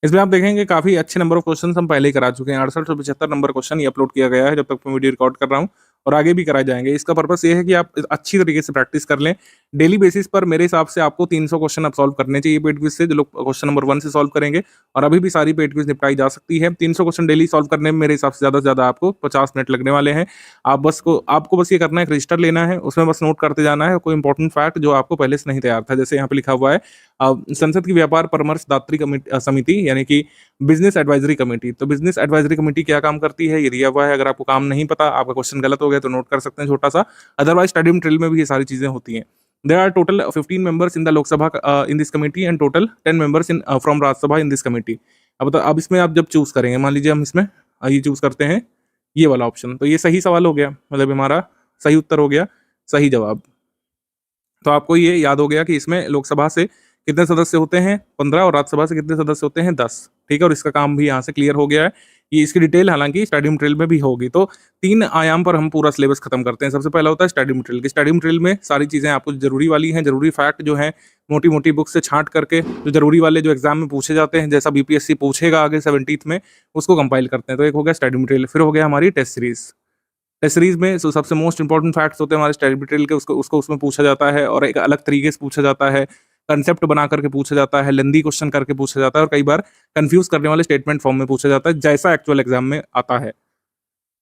इसमें आप देखेंगे काफी अच्छे नंबर ऑफ क्वेश्चन हम पहले ही करा चुके हैं। 6875 नंबर क्वेश्चन ये अपलोड किया गया है जब तक मैं वीडियो रिकॉर्ड कर रहा हूँ, और आगे भी कराए जाएंगे। इसका पर्पस ये है कि आप अच्छी तरीके से प्रैक्टिस कर लें। डेली बेसिस पर मेरे हिसाब से आपको 300 क्वेश्चन अब सॉल्व करने चाहिए पेड क्विज से, जो लोग क्वेश्चन नंबर 1 से सॉल्व करेंगे, और अभी भी सारी पेड क्विज निपटाई जा सकती है। 300 क्वेश्चन डेली सॉल्व करने में मेरे हिसाब से ज्यादा आपको 50 मिनट लगने वाले हैं। आपको बस ये करना है, एक रजिस्टर लेना है, उसमें बस नोट करते जाना है कोई इंपॉर्टेंट फैक्ट जो आपको पहले से नहीं तैयार था। जैसे यहाँ पे लिखा हुआ है संसद की व्यापार परामर्श दात्री समिति, यानी कि बिजनेस एडवाइजरी कमेटी। तो बिजनेस एडवाइजरी कमेटी क्या काम करती है ये दिया हुआ है। अगर आपको काम नहीं पता, आपका क्वेश्चन गलत हो गया, तो नोट कर सकते हैं छोटा सा। अदरवाइज स्टडी मटेरियल में भी ये सारी चीजें होती हैं। There are total 15 members in the Lok Sabha in this committee and total 10 members in from Rajya Sabha in this committee। अब इसमें आप जब चूज करेंगे, मान लीजिए हम इसमें ये चूज करते हैं ये वाला ऑप्शन, तो ये सही सवाल हो गया, मतलब हमारा सही उत्तर हो गया, सही जवाब। तो आपको ये याद हो गया कि इसमें लोकसभा से कितने सदस्य होते हैं 15, और राज्यसभा से कितने सदस्य होते हैं 10। ठीक है, और इसका काम भी यहाँ से क्लियर हो गया है। ये इसकी डिटेल हालांकि स्टडी मटेरियल में भी होगी। तो 3 आयाम पर हम पूरा सिलेबस खत्म करते हैं। सबसे पहला होता है स्टडी मटेरियल की। स्टडी मटेरियल में सारी चीजें आपको जरूरी वाली हैं, जरूरी फैक्ट जो है मोटी मोटी बुक से छांट करके, जो जरूरी वाले जो एग्जाम में पूछे जाते हैं, जैसा बीपीएससी पूछेगा आगे 17th में, उसको कंपाइल करते हैं। तो एक हो गया स्टडी मटेरियल। फिर हो गया हमारी टेस्ट सीरीज। टेस्ट सीरीज में सबसे मोस्ट इंपॉर्टेंट फैक्ट्स होते हैं हमारे स्टडी मटेरियल के, उसको उसमें पूछा जाता है, और एक अलग तरीके से पूछा जाता है, कंसेप्ट बना करके पूछा जाता है, लेंदी क्वेश्चन करके पूछा जाता है, और कई बार कंफ्यूज करने वाले स्टेटमेंट फॉर्म में पूछा जाता है, जैसा एक्चुअल एग्जाम में आता है।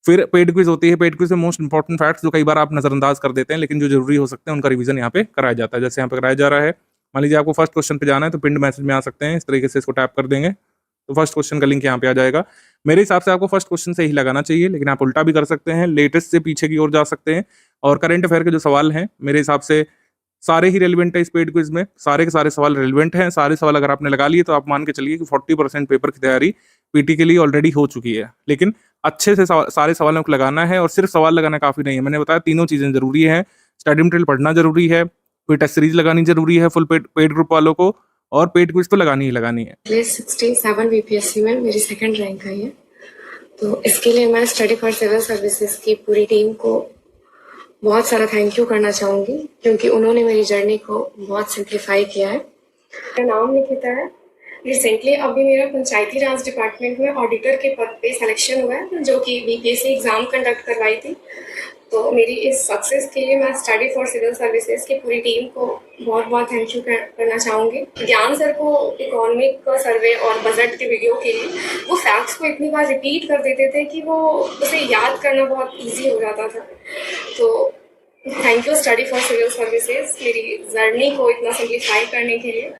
फिर पेड क्विज होती है। पेड क्विज में मोस्ट इंपॉर्टेंट फैक्ट्स जो कई बार आप नजरअंदाज कर देते हैं, लेकिन जो जरूरी हो सकते हैं उनका रिवीजन यहाँ पे कराया जाता है। जैसे यहाँ पे कराया जा रहा है, मान लीजिए आपको फर्स्ट क्वेश्चन पे जाना है, तो पिंड मैसेज में आ सकते हैं, इस तरीके से इसको टैप कर देंगे तो फर्स्ट क्वेश्चन का लिंक यहाँ पे आ जाएगा। मेरे हिसाब से आपको फर्स्ट क्वेश्चन से ही लगाना चाहिए, लेकिन आप उल्टा भी कर सकते हैं, लेटेस्ट से पीछे की ओर जा सकते हैं। और करंट अफेयर के जो सवाल हैं मेरे हिसाब से सारे ही रेलिवेंट है इस पेड क्विज में, सारे के सारे सवाल रेलिवेंट हैं। सारे सवाल अगर आपने लगा लिए तो आप मान के चलिए कि 40% पेपर की तैयारी पीटी के लिए ऑलरेडी हो चुकी है। लेकिन अच्छे से सारे सवालों को लगाना है और सिर्फ सवाल लगाना काफ़ी नहीं है। मैंने बताया तीनों चीज़ें ज़रूरी हैं, स्टडी मटेरियल पढ़ना ज़रूरी है, कोई टेस्ट सीरीज़ लगानी ज़रूरी है फुल पेड ग्रुप वालों को और पेड क्विज़ तो लगानी ही लगानी है। ये 67 बीपीएससी में मेरी सेकंड रैंक आई है। तो इसके लिए मैं स्टडी फॉर सिविल सर्विसेज की पूरी टीम को बहुत सारा थैंक यू करना चाहूँगी, क्योंकि उन्होंने मेरी जर्नी को बहुत सिंप्लीफाई किया है। मेरा नाम निकिता है। रिसेंटली अभी मेरा पंचायती राज डिपार्टमेंट में ऑडिटर के पद पे सिलेक्शन हुआ है, जो कि बीपीएससी एग्ज़ाम कंडक्ट करवाई थी। तो मेरी इस सक्सेस के लिए मैं स्टडी फॉर सिविल सर्विसेज की पूरी टीम को बहुत बहुत थैंक यू करना चाहूँगी। ज्ञान सर को इकोनॉमिक का सर्वे और बजट के वीडियो के लिए वो फैक्ट्स को इतनी बार रिपीट कर देते थे कि वो उसे याद करना बहुत इजी हो जाता था। तो thank you study for civil services मेरी जर्नी को इतना सिंप्लीफाई करने के लिए।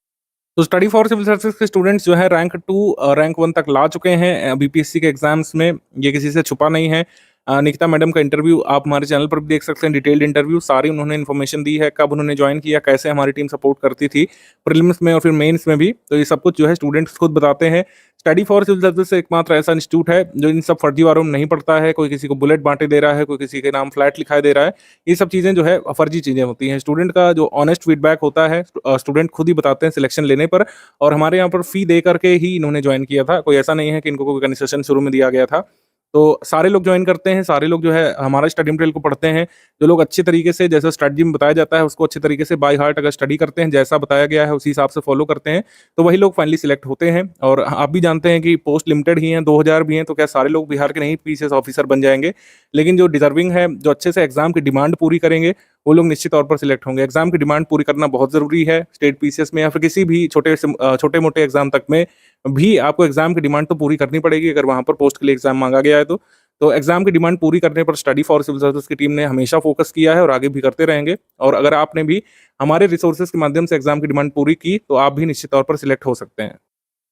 तो स्टडी फॉर सिविल सर्विसेज के स्टूडेंट्स जो है रैंक 2 रैंक 1 तक ला चुके हैं बीपीएससी के एग्जाम्स में, ये किसी से छुपा नहीं है। निकिता मैडम का इंटरव्यू आप हमारे चैनल पर भी देख सकते हैं, डिटेल्ड इंटरव्यू, सारी उन्होंने इन्फॉर्मेशन दी है, कब उन्होंने ज्वाइन किया, कैसे हमारी टीम सपोर्ट करती थी प्रीलिम्स में और फिर मेंस में भी। तो ये सब कुछ जो है स्टूडेंट्स खुद बताते हैं। स्टडी फॉर सिविल सर्विस एकमात्र ऐसा इंस्टीट्यूट है जो इन सब फर्जीवारों में नहीं पड़ता है। कोई किसी को बुलेट बांटे दे रहा है, कोई किसी के नाम फ्लैट लिखाई दे रहा है, ये सब चीज़ें जो है फर्जी चीज़ें होती हैं। स्टूडेंट का जो ऑनेस्ट फीडबैक होता है स्टूडेंट खुद ही बताते हैं सिलेक्शन लेने पर, और हमारे यहाँ पर फी दे करके ही इन्होंने ज्वाइन किया था। कोई ऐसा नहीं है कि इनको कोई कंसेशन शुरू में दिया गया था। तो सारे लोग ज्वाइन करते हैं, सारे लोग जो है हमारा स्टडी मटेरियल को पढ़ते हैं। जो लोग अच्छे तरीके से, जैसा स्ट्रैटेजी में बताया जाता है, उसको अच्छे तरीके से बाय हार्ट अगर स्टडी करते हैं, जैसा बताया गया है उसी हिसाब से फॉलो करते हैं, तो वही लोग फाइनली सिलेक्ट होते हैं। और आप भी जानते हैं कि पोस्ट लिमिटेड ही हैं, 2000 भी हैं, तो क्या सारे लोग बिहार के नहीं पीसीएस ऑफिसर बन जाएंगे? लेकिन जो डिजर्विंग है, जो अच्छे से एग्जाम की डिमांड पूरी करेंगे, वो लोग निश्चित तौर पर सिलेक्ट होंगे। एग्जाम की डिमांड पूरी करना बहुत ज़रूरी है, स्टेट पीसीएस में या फिर किसी भी छोटे मोटे एग्जाम तक में भी आपको एग्जाम की डिमांड तो पूरी करनी पड़ेगी अगर वहाँ पर पोस्ट के लिए एग्जाम मांगा गया है तो एग्जाम की डिमांड पूरी करने पर स्टडी फॉर सिविल सर्विस की टीम ने हमेशा फोकस किया है और आगे भी करते रहेंगे। और अगर आपने भी हमारे रिसोर्सेज के माध्यम से एग्जाम की डिमांड पूरी की तो आप भी निश्चित तौर पर सिलेक्ट हो सकते हैं।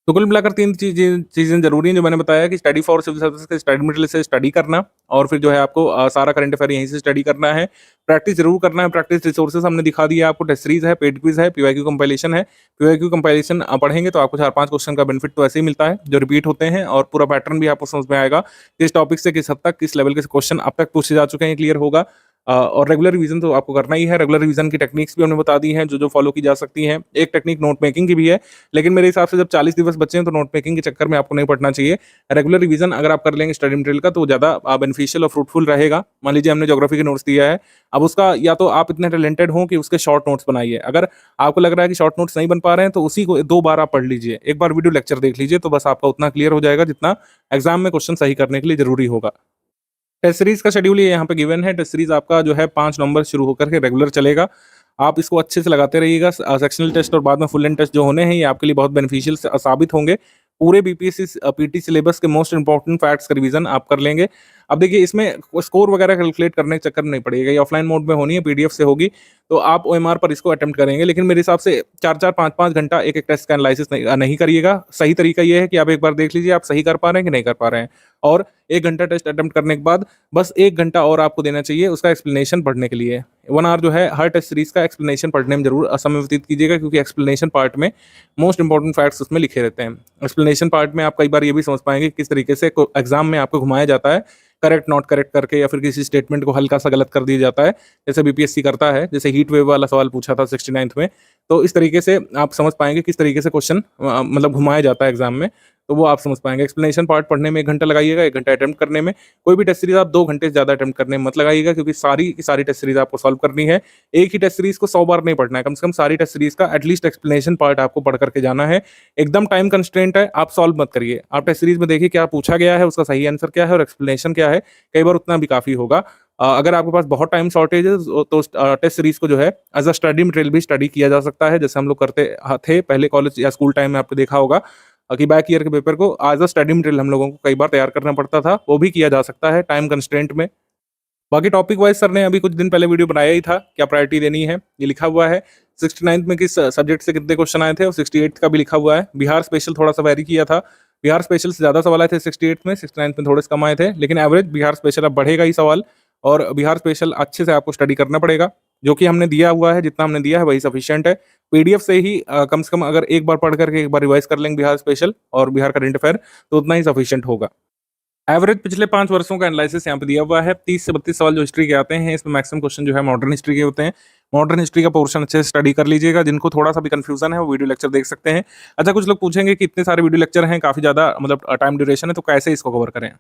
तो कुल मिलाकर 3 चीज़ें ज़रूरी हैं जो मैंने बताया कि स्टडी फॉर सिविल सर्विस के स्टडी मटेरियल से स्टडी करना, और फिर जो है आपको सारा करंट अफेयर यहीं से स्टडी करना है। प्रैक्टिस जरूर करना है, प्रैक्टिस रिसोर्सेज हमने दिखा दिया आपको, टेस्ट सीरीज है, पेड क्विज है, पीवाईक्यू कंपाइलेशन है। पीवाईक्यू कंपाइलेशन पढ़ेंगे तो आपको 4-5 क्वेश्चन का बेनिफिट तो ऐसे ही मिलता है जो रिपीट होते हैं, और पूरा पैटर्न भी आपको समझ में आएगा किस टॉपिक से किस हद तक किस लेवल के क्वेश्चन अब तक पूछे जा चुके हैं, क्लियर होगा। और रेगुलर रिवीजन तो आपको करना ही है। रेगुलर रिवीजन की टेक्निक्स भी हमने बता दी हैं जो फॉलो की जा सकती हैं। एक टेक्निक नोट मेकिंग की भी है, लेकिन मेरे हिसाब से जब 40 दिवस बचे हैं तो नोट मेकिंग के चक्कर में आपको नहीं पढ़ना चाहिए। रेगुलर रिवीजन अगर आप कर लेंगे स्टडी मटेरियल का तो ज़्यादा बेनिफिशियल और फ्रूटफुल रहेगा। मान लीजिए हमने ज्योग्राफी के नोट्स दिया है, अब उसका या तो आप इतने टैलेंटेड हो कि उसके शॉर्ट नोट्स बनाइए। अगर आपको लग रहा है कि शॉर्ट नोट्स नहीं बन पा रहे हैं तो उसी को 2 बार आप पढ़ लीजिए, एक बार वीडियो लेक्चर देख लीजिए, तो बस आपका उतना क्लियर हो जाएगा जितना एग्जाम में क्वेश्चन सही करने के लिए जरूरी होगा। टेस्ट सीरीज का शेड्यूल ये यहाँ पे गिवन है। टेस्ट सीरीज आपका जो है 5 नवंबर शुरू होकर के रेगुलर चलेगा। आप इसको अच्छे से लगाते रहिएगा। सेक्शनल टेस्ट और बाद में फुल लेंथ टेस्ट जो होने हैं ये आपके लिए बहुत बेनिफिशियल साबित होंगे। पूरे बीपीएससी पीटी सिलेबस के मोस्ट इंपॉर्टेंट फैक्ट्स का रिवीजन आप कर लेंगे। अब देखिए इसमें स्कोर वगैरह कैलकुलेट करने के चक्कर में नहीं पड़ेगा, ये ऑफलाइन मोड में होनी है, पीडीएफ से होगी, तो आप ओएमआर पर इसको अटेम्प्ट करेंगे। लेकिन मेरे हिसाब से 4-4, 5-5 घंटा एक टेस्ट का एनालिसिस नहीं करिएगा। सही तरीका ये है कि आप एक बार देख लीजिए आप सही कर पा रहे हैं कि नहीं कर पा रहे हैं, और 1 घंटा टेस्ट अटेम्प्ट करने के बाद बस 1 घंटा और आपको देना चाहिए उसका एक्सप्लेनेशन पढ़ने के लिए। 1 आवर जो है हर टेस्ट सीरीज का एक्सप्लेनेशन पढ़ने में जरूर समय व्यतीत कीजिएगा, क्योंकि एक्सप्लेनेशन पार्ट में मोस्ट इंपॉर्टेंट फैक्ट्स उसमें लिखे रहते हैं। एक्सप्लेनेशन पार्ट में आप कई बार ये भी समझ पाएंगे किस तरीके से एग्जाम में आपको घुमाया जाता है, करेक्ट नॉट करेक्ट करके, या फिर किसी स्टेटमेंट को हल्का सा गलत कर दिया जाता है, जैसे बीपीएससी करता है। जैसे हीट वेव वाला सवाल पूछा था 69th में, तो इस तरीके से आप समझ पाएंगे किस तरीके से क्वेश्चन मतलब घुमाया जाता है एग्जाम में, तो वो आप समझ पाएंगे। एक्सप्लेनेशन पार्ट पढ़ने में 1 घंटा लगाइएगा, 1 घंटा अटेम्प्ट करने में। कोई भी टेस्ट सीरीज आप 2 घंटे से ज़्यादा अटेम्प्ट करने में मत लगाइएगा, क्योंकि सारी की सारी टेस्ट सीरीज आपको सॉल्व करनी है। एक ही टेस्ट सीरीज को 100 बार नहीं पढ़ना है, कम से कम सारी टेस्ट सीरीज का एटलीस्ट एक्सप्लेनेशन पार्ट आपको पढ़ करके जाना है। एकदम टाइम कंस्ट्रेंट है, आप सॉल्व मत करिए, आप टेस्ट सीरीज में देखिए क्या पूछा गया है, उसका सही आंसर क्या है और एक्सप्लेनेशन क्या है, कई बार उतना भी काफ़ी होगा। अगर आपके पास बहुत टाइम शॉर्टेज है तो टेस्ट सीरीज को जो है एज अ स्टडी मटेरियल भी स्टडी किया जा सकता है, जैसे हम लोग करते थे पहले कॉलेज या स्कूल टाइम में। आपने देखा होगा कि बैक ईयर के पेपर को एज अ स्टडी मटेरियल हम लोगों को कई बार तैयार करना पड़ता था, वो भी किया जा सकता है टाइम कंस्ट्रेंट में। बाकी टॉपिक वाइज सर ने अभी कुछ दिन पहले वीडियो बनाया ही था, क्या प्रायोरिटी देनी है, ये लिखा हुआ है। 69th में किस सब्जेक्ट से कितने क्वेश्चन आए थे, और 68th का भी लिखा हुआ है। बिहार स्पेशल थोड़ा सा वेरी किया था, बिहार स्पेशल से ज़्यादा सवाल आए थे 68 में, 69th में थोड़े से कम आए थे, लेकिन एवरेज बिहार स्पेशल अब बढ़ेगा ही सवाल, और बिहार स्पेशल अच्छे से आपको स्टडी करना पड़ेगा। जो कि हमने दिया हुआ है, जितना हमने दिया है वही सफिशिएंट है। पीडीएफ से ही कम से कम अगर एक बार पढ़ करके एक बार रिवाइज कर लेंगे बिहार स्पेशल और बिहार करंट अफेयर, तो उतना ही सफिशिएंट होगा। एवरेज पिछले 5 वर्षों का एनालिसिस यहाँ पे दिया हुआ है। 30 से 32 सवाल जो हिस्ट्री के आते हैं, इसमें मैक्सिमम क्वेश्चन जो है मॉडर्न हिस्ट्री के होते हैं। मॉडर्न हिस्ट्री का पोर्शन अच्छे से स्टडी कर लीजिएगा। जिनको थोड़ा सा भी कंफ्यूजन है वो वीडियो लेक्चर देख सकते हैं। अच्छा, कुछ लोग पूछेंगे कि इतने सारे वीडियो लेक्चर हैं, काफ़ी ज़्यादा मतलब टाइम ड्यूरेशन है, तो कैसे इसको कवर करें?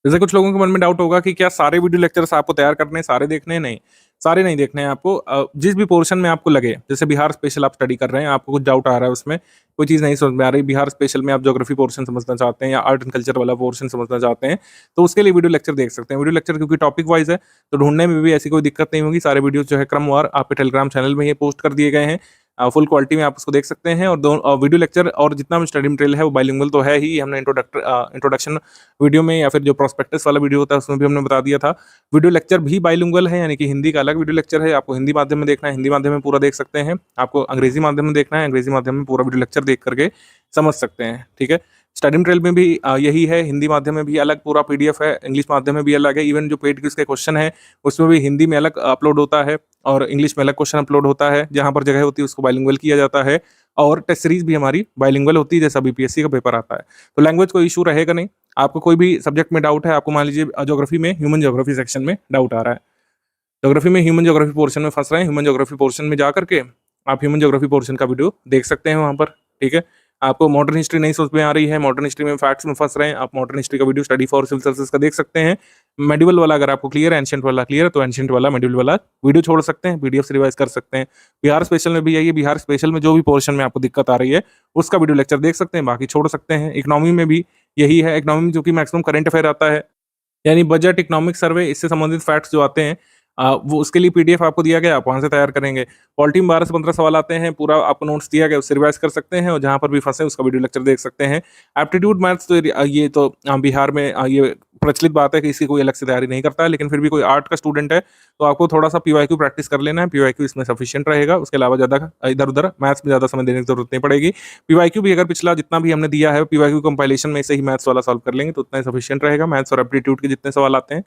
जैसे कुछ लोगों के मन में डाउट होगा कि क्या सारे वीडियो लेक्चर्स आपको तैयार करने हैं, सारे देखने हैं? नहीं, सारे नहीं देखने हैं आपको। जिस भी पोर्शन में आपको लगे, जैसे बिहार स्पेशल आप स्टडी कर रहे हैं, आपको कुछ डाउट आ रहा है उसमें, कोई चीज़ नहीं समझ में आ रही, बिहार स्पेशल में आप ज्योग्राफी पोर्शन समझना चाहते हैं या आर्ट एंड कल्चर वाला पोर्शन समझना चाहते हैं, तो उसके लिए वीडियो लेक्चर देख सकते हैं। वीडियो लेक्चर क्योंकि टॉपिक वाइज है, तो ढूंढने में भी ऐसी कोई दिक्कत नहीं होगी। सारे वीडियो जो है क्रमवार आपके टेलीग्राम चैनल में ये पोस्ट कर दिए गए हैं। फुल क्वालिटी में आप उसको देख सकते हैं। और वीडियो लेक्चर और जितना भी स्टडी मटेरियल है वो बाइलिंगुअल तो है ही। हमने इंट्रोडक्शन वीडियो में या फिर जो प्रोस्पेक्टस वाला वीडियो होता है उसमें भी हमने बता दिया था। वीडियो लेक्चर भी बाइलिंगुअल है, यानी कि हिंदी का अलग वीडियो लेक्चर है। आपको हिंदी माध्यम में देखना है, हिंदी माध्यम में पूरा देख सकते हैं। आपको अंग्रेजी माध्यम में देखना है, अंग्रेजी माध्यम में पूरा वीडियो लेक्चर देख करके समझ सकते हैं। ठीक है, स्टडी मटेरियल में भी यही है। हिंदी माध्यम में भी अलग पूरा पीडीएफ है, इंग्लिश माध्यम में भी अलग है। इवन जो पेड क्विज के क्वेश्चन है उसमें भी हिंदी में अलग अपलोड होता है और इंग्लिश में अलग क्वेश्चन अपलोड होता है। जहां पर जगह होती है उसको बाइलिंगुअल किया जाता है। और टेस्ट सीरीज भी हमारी बाइलिंगुअल होती है, जैसा बीपीएससी का पेपर आता है। तो लैंग्वेज कोई इशू रहेगा नहीं। आपको कोई भी सब्जेक्ट में डाउट है, आपको मान लीजिए ज्योग्राफी में ह्यूमन ज्योग्राफी सेक्शन में डाउट आ रहा है, ज्योग्राफी में ह्यूमन ज्योग्राफी पोर्शन में फंस रहे हैं, ह्यूमन ज्योग्राफी पोर्शन में जा करके आप ह्यूमन ज्योग्राफी पोर्शन का वीडियो देख सकते हैं वहाँ पर। ठीक है, आपको मॉडर्न हिस्ट्री नहीं समझ में आ रही है, मॉडर्न हिस्ट्री में फैक्ट्स में फंस रहे हैं, आप मॉडर्न हिस्ट्री का video study for civil services का देख सकते हैं। मेडिवल वाला अगर आपको क्लियर है, एंशिएंट वाला क्लियर है, तो एंशिएंट वाला मेडिवल वाला वीडियो छोड़ सकते हैं, पीडीएफ से रिवाइज कर सकते हैं। बिहार स्पेशल में भी आइए, बिहार स्पेशल में जो भी पोर्शन में आपको दिक्कत आ रही है उसका वीडियो लेक्चर देख सकते हैं, बाकी छोड़ सकते हैं। इकोनॉमी में भी यही है, इकोनॉमी में जो कि मैक्सिमम करंट अफेयर आता है, यानी बजट, इकोनॉमिक सर्वे, इससे संबंधित फैक्ट्स जो आते हैं वो उसके लिए पीडीएफ आपको दिया गया, आप वहाँ से तैयार करेंगे। पॉलिटी में 12 से 15 सवाल आते हैं, पूरा आपको नोट्स दिया गया, उससे रिवाइज कर सकते हैं और जहाँ पर भी फंसे उसका वीडियो लेक्चर देख सकते हैं। एप्टीट्यूड मैथ्स तो ये तो बिहार में ये प्रचलित बात है कि इसकी कोई अलग से तैयारी नहीं करता है, लेकिन फिर भी कोई आर्ट का स्टूडेंट है तो आपको थोड़ा सा पीवाईक्यू प्रैक्टिस कर लेना है। पीवाईक्यू इसमें सफिशिएंट रहेगा, उसके अलावा ज़्यादा इधर उधर मैथ्स में ज़्यादा समय देने की जरूरत नहीं पड़ेगी। पीवाईक्यू भी अगर पिछला जितना भी हमने दिया है पीवाईक्यू कंपाइलेशन में से ही मैथ्स वाला सॉल्व कर लेंगे तो उतना ही सफिशिएंट रहेगा। मैथ्स और एप्टीट्यूड के जितने सवाल आते हैं,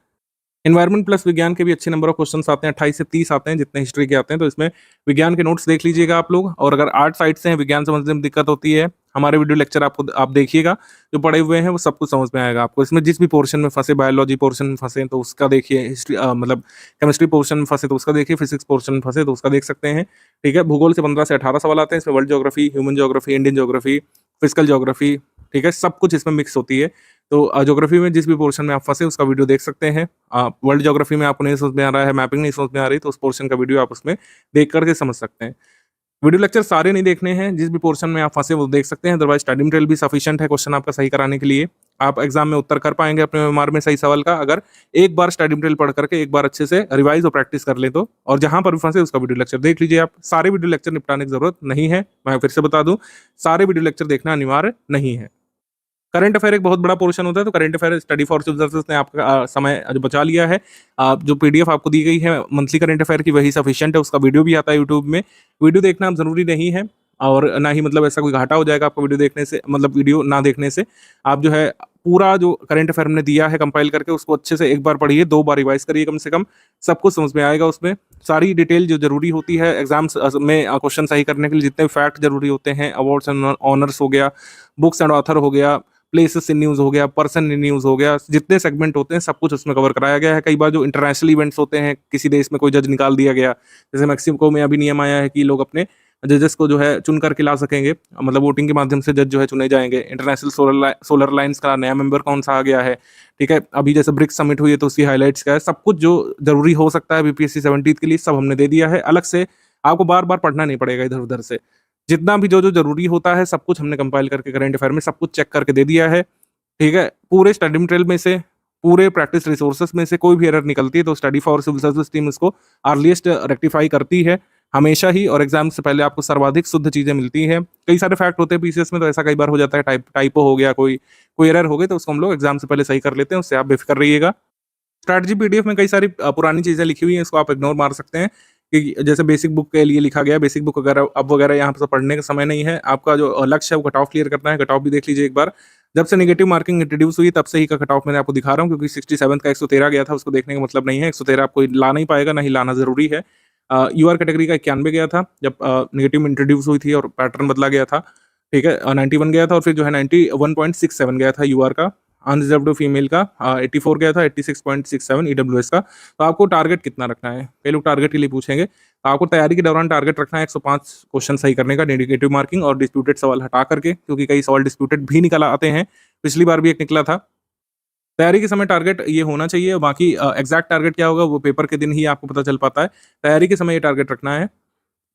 एनवायरमेंट प्लस विज्ञान के भी अच्छे नंबर ऑफ क्वेश्चंस आते हैं, 28 से 30 आते हैं जितने हिस्ट्री के आते हैं। तो इसमें विज्ञान के नोट्स देख लीजिएगा आप लोग। और अगर आर्ट साइड से हैं, विज्ञान समझने में दिक्कत होती है, हमारे वीडियो लेक्चर आप देखिएगा, जो पढ़े हुए हैं वो सब कुछ समझ में आएगा आपको। इसमें जिस भी पोर्शन में फंसे, बायोलॉजी पोर्शन में फंसे तो उसका देखिए, हिस्ट्री मतलब केमिस्ट्री पोर्शन में फंसे तो उसका देखिए, फिजिक्स पोर्शन में फंसे तो उसका देख सकते हैं। ठीक है, भूगोल से 15 से 18 सवाल आते हैं, इसमें world geography, human geography, Indian geography, physical geography, ठीक है, सब कुछ इसमें मिक्स होती है। तो ज्योग्राफी में जिस भी पोर्शन में आप फंसे उसका वीडियो देख सकते हैं। वर्ल्ड ज्योग्राफी में आपको नहीं समझ में आ रहा है, मैपिंग नहीं समझ में आ रही, तो उस पोर्शन का वीडियो आप उसमें देख करके समझ सकते हैं। वीडियो लेक्चर सारे नहीं देखने हैं, जिस भी पोर्शन में आप फंसे वो देख सकते हैं। अदरवाइज स्टडी मटेरियल भी सफिशिएंट है क्वेश्चन आपका सही कराने के लिए। आप एग्जाम में उत्तर कर पाएंगे अपने एमआर में सही सवाल का, अगर एक बार स्टडी मटेरियल पढ़ करके एक बार अच्छे से रिवाइज और प्रैक्टिस कर ले तो। और जहां पर भी फंसे उसका वीडियो लेक्चर देख लीजिए आप। सारे वीडियो लेक्चर निपटाने की जरूरत नहीं है, मैं फिर से बता दूं, सारे वीडियो लेक्चर देखना अनिवार्य नहीं है। करंट अफेयर एक बहुत बड़ा पोर्शन होता है, तो current affair study for civil services ने आपका समय जो बचा लिया है। जो पीडीएफ आपको दी गई है मंथली करंट अफेयर की वही सफिशिएंट है, उसका वीडियो भी आता है यूट्यूब में। वीडियो देखना अब जरूरी नहीं है और ना ही मतलब ऐसा कोई घाटा हो जाएगा आपको वीडियो देखने से, मतलब वीडियो ना देखने से। आप जो है पूरा जो करंट अफेयर हमने दिया है कंपाइल करके उसको अच्छे से एक बार पढ़िए, 2 बार रिवाइज करिए कम से कम, सब कुछ समझ में आएगा। उसमें सारी डिटेल जो जरूरी होती है एग्जाम्स में क्वेश्चन सही करने के लिए, जितने फैक्ट जरूरी होते हैं, अवार्ड्स एंड ऑनर्स हो गया, बुक्स एंड ऑथर हो गया, प्लेसेस इन न्यूज़ हो गया, पर्सन इन न्यूज़ हो गया, जितने सेगमेंट होते हैं सब कुछ उसमें कवर कराया गया है। कई बार जो इंटरनेशनल इवेंट्स होते हैं, किसी देश में कोई जज निकाल दिया गया, जैसे मैक्सिको में अभी नियम आया है कि लोग अपने जजेस को जो है चुन करके ला सकेंगे, मतलब वोटिंग के माध्यम से जज जो है चुने जाएंगे। इंटरनेशनल सोलर लाइन्स का नया मेंबर कौन सा आ गया है, ठीक है, अभी जैसे ब्रिक्स समिट हुई है तो उसकी हाईलाइट्स क्या है, सब कुछ जो जरूरी हो सकता है बीपीएससी 70 के लिए सब हमने दे दिया है। अलग से आपको बार बार पढ़ना नहीं पड़ेगा इधर उधर से, जितना भी जो जरूरी होता है सब कुछ हमने कंपाइल करके करंट अफेयर में सब कुछ चेक करके दे दिया है। ठीक है, पूरे स्टडी मटेरियल में से, पूरे प्रैक्टिस रिसोर्सेज में से कोई भी एरर निकलती है तो study for civil service team उसको अर्लीस्ट रेक्टिफाई करती है हमेशा ही। और एग्जाम से पहले आपको सर्वाधिक शुद्ध चीजें मिलती हैं। कई सारे फैक्ट होते हैं पीसीएस में, तो ऐसा कई बार हो जाता है, टाइपो हो गया, कोई एरर हो गई तो उसको हम लोग एग्जाम से पहले सही कर लेते हैं, उससे आप बेफिक्र रहिएगा। स्ट्रैटेजी पीडीएफ में कई सारी पुरानी चीजें लिखी हुई हैं, इसको आप इग्नोर मार सकते हैं कि जैसे बेसिक बुक के लिए लिखा गया, बेसिक बुक वगैरह अब वगैरह यहाँ पर पढ़ने का समय नहीं है। आपका जो लक्ष्य है वो कट ऑफ क्लियर करना है, कट ऑफ भी देख लीजिए एक बार। जब से नेगेटिव मार्किंग इंट्रोड्यूस हुई तब से ही का कट ऑफ मैंने आपको दिखा रहा हूँ, क्योंकि 67 का 113 गया था, उसको देखने का मतलब नहीं है। 113 आपको ला नहीं पाएगा, ना ही लाना जरूरी है। यूआर कैटेगरी का 91 गया था जब नेगेटिव इंट्रोड्यूस हुई थी और पैटर्न बदला गया था। ठीक है, 91 गया था और फिर जो है 91.67 गया था यूआर का। अनरिजर्व्ड फीमेल का 84 गया था, 86.67 ईडब्ल्यूएस का। तो आपको टारगेट कितना रखना है, कई लोग टारगेट के लिए पूछेंगे। तो आपको तैयारी के दौरान टारगेट रखना है 105 क्वेश्चन सही करने का, नेगेटिव मार्किंग और डिस्प्यूटेड सवाल हटा करके, क्योंकि कई सवाल डिस्प्यूटेड भी निकल आते हैं, पिछली बार भी एक निकला था। तैयारी के समय टारगेट ये होना चाहिए, और बाकी एग्जैक्ट टारगेट क्या होगा वो पेपर के दिन ही आपको पता चल पाता है। तैयारी के समय ये टारगेट रखना है,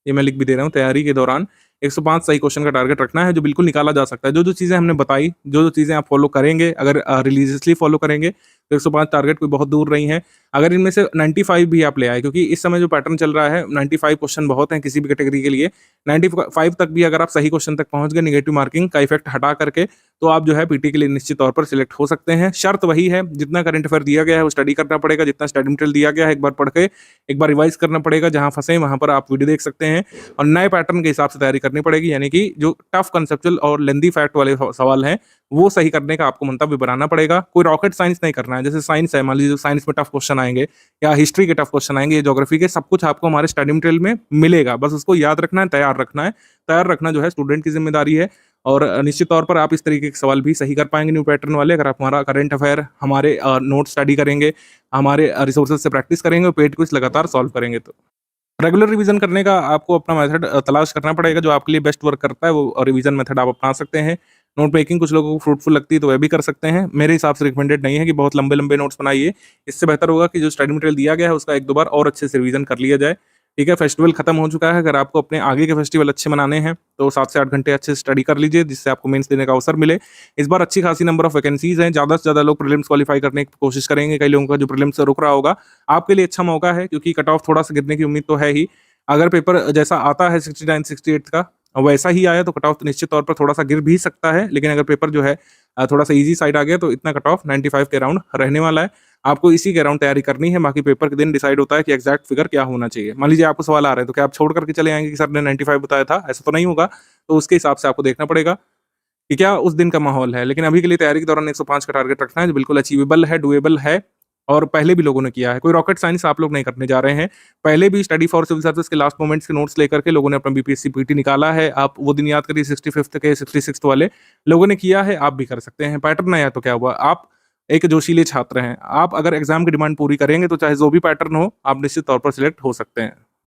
ये मैं लिख भी दे रहा हूँ, तैयारी के दौरान 105 सही क्वेश्चन का टारगेट रखना है, जो बिल्कुल निकाला जा सकता है। जो चीज़ें हमने बताई, जो चीज़ें आप फॉलो करेंगे, अगर रिलीजियसली फॉलो करेंगे तो 105 टारगेट कोई बहुत दूर नहीं है। अगर इनमें से 95 भी आप ले आए, क्योंकि इस समय जो पैटर्न चल रहा है 95 क्वेश्चन बहुत हैं किसी भी कैटेगरी के लिए, 95 तक भी अगर आप सही क्वेश्चन तक पहुंच गए नेगेटिव मार्किंग का इफेक्ट हटा करके, तो आप जो है पीटी के लिए निश्चित तौर पर सिलेक्ट हो सकते हैं। शर्त वही है, जितना करंट अफेयर दिया गया है वो स्टडी करना पड़ेगा, जितना स्टडी मटेरियल दिया गया है एक बार पढ़ के एक बार रिवाइज करना पड़ेगा, जहां फंसे वहां पर आप वीडियो देख सकते हैं, और नए पैटर्न के हिसाब से तैयारी करनी पड़ेगी। यानी कि जो टफ कंसेप्चुअल और लेंदी फैक्ट वाले सवाल हैं वो सही करने का आपको मंतव्य बनाना पड़ेगा। कोई रॉकेट साइंस नहीं करना है, जैसे साइंस है, मान लीजिए साइंस में टफ क्वेश्चन आएंगे या हिस्ट्री के टफ क्वेश्चन आएंगे या ज्योग्राफी के, सब कुछ आपको हमारे स्टडी मटेरियल में मिलेगा, बस उसको याद रखना है, तैयार रखना है। तैयार रखना जो है स्टूडेंट की जिम्मेदारी है, और निश्चित तौर पर आप इस तरीके के सवाल भी सही कर पाएंगे न्यू पैटर्न वाले, अगर आप हमारा करंट अफेयर, हमारे नोट स्टडी करेंगे, हमारे रिसोर्सेज से प्रैक्टिस करेंगे और पेड क्विज लगातार सॉल्व करेंगे। तो रेगुलर रिवीजन करने का आपको अपना मेथड तलाश करना पड़ेगा, जो आपके लिए बेस्ट वर्क करता है वो रिवीजन मेथड आप अपना सकते हैं। नोट मेकिंग कुछ लोगों को फ्रूटफुल लगती है तो वह भी कर सकते हैं, मेरे हिसाब से रिकमेंडेड नहीं है कि बहुत लंबे लंबे नोट्स बनाइए। इससे बेहतर होगा कि जो स्टडी मटेरियल दिया गया है उसका एक दो बार और अच्छे से रिवीजन कर लिया जाए। ठीक है, फेस्टिवल खत्म हो चुका है, अगर आपको अपने आगे के फेस्टिवल अच्छे मनाने हैं तो 7 से 8 घंटे अच्छे से स्टडी कर लीजिए, जिससे आपको मेंस देने का अवसर मिले। इस बार अच्छी खासी नंबर ऑफ वैकेंसीज हैं, ज़्यादा से ज़्यादा लोग प्रीलिम्स क्वालिफाई करने की कोशिश करेंगे। कई लोगों का जो प्रीलिम्स से रुक रहा होगा, आपके लिए अच्छा मौका है, क्योंकि कट ऑफ थोड़ा सा गिरने की उम्मीद तो है ही। अगर पेपर जैसा आता है 69 68 का वैसा ही आया तो कट ऑफ निश्चित तौर पर थोड़ा सा गिर भी सकता है, लेकिन अगर पेपर जो है थोड़ा सा इजी साइड आ गया तो इतना कट ऑफ 95 के अराउंड रहने वाला है। आपको इसी के अराउंड तैयारी करनी है, बाकी पेपर के दिन डिसाइड होता है कि एग्जैक्ट फिगर क्या होना चाहिए। मान लीजिए आपको सवाल आ रहे हैं तो क्या आप छोड़ करके चले आएंगे कि सर ने 95 बताया था, ऐसा तो नहीं होगा। तो उसके हिसाब से आपको देखना पड़ेगा कि क्या उस दिन का माहौल है, लेकिन अभी के लिए तैयारी के दौरान 105 का टारगेट रखना है, जो बिल्कुल अचीवेबल है, डुएबल है, और पहले भी लोगों ने किया है। कोई रॉकेट साइंस आप लोग नहीं करने जा रहे हैं। पहले भी स्टडी फॉर सिविल सर्विस के लास्ट मोमेंट्स के नोट्स लेकर के लोगों ने अपना बीपीएससी पीटी निकाला है। आप वो दिन याद करिए 65th के 66th वाले लोगों ने किया है, आप भी कर सकते हैं। पैटर्न आया तो क्या हुआ, आप एक जोशीले छात्र हैं, आप अगर एग्जाम की डिमांड पूरी करेंगे तो चाहे जो भी पैटर्न हो आप निश्चित तौर पर सिलेक्ट हो सकते हैं।